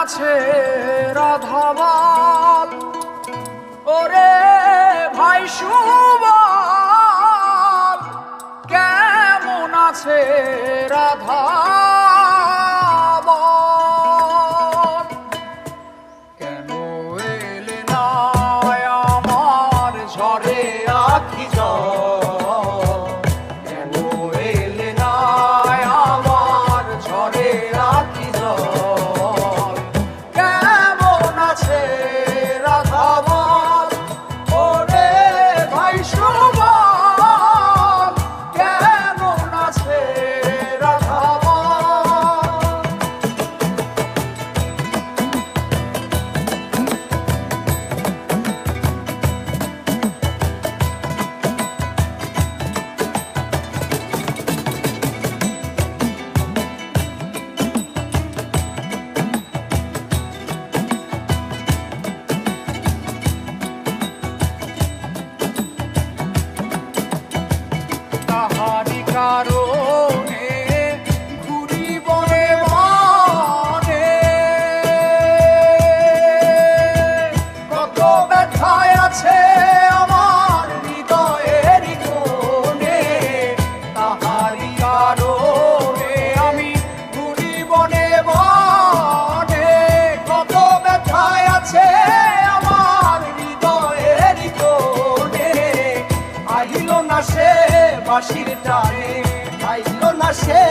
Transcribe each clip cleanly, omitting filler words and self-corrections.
আছে রাধাবাল, ওরে ভাই সুবল, কেমন আছে রাধাবাল? কেন এলে না আমার ঝরে আখি জল, কেন এলে না আমার ঝরে আখি জল, কেমন আছে রাধাবাল, ওরে ভাই সুবল, কেমন আছে রাধাবাল? তাহারি কারণে ঘুরি বনে বনে, কত ব্যথায় আছে আমার হৃদয়ের কোণে। তাহারি কারণে আমি ঘুরি বনে বনে, কত ব্যথায় আছে আমার হৃদয়ের কোণে। আহিল না সে বাঁশির টানে, আহিল না সে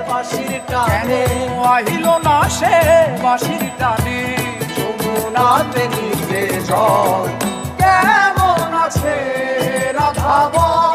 বাঁশির টানে, আহিল না সে বাঁশির টানে, যমুনাতে নিতে জল, কেমন আছে রাধাবাল?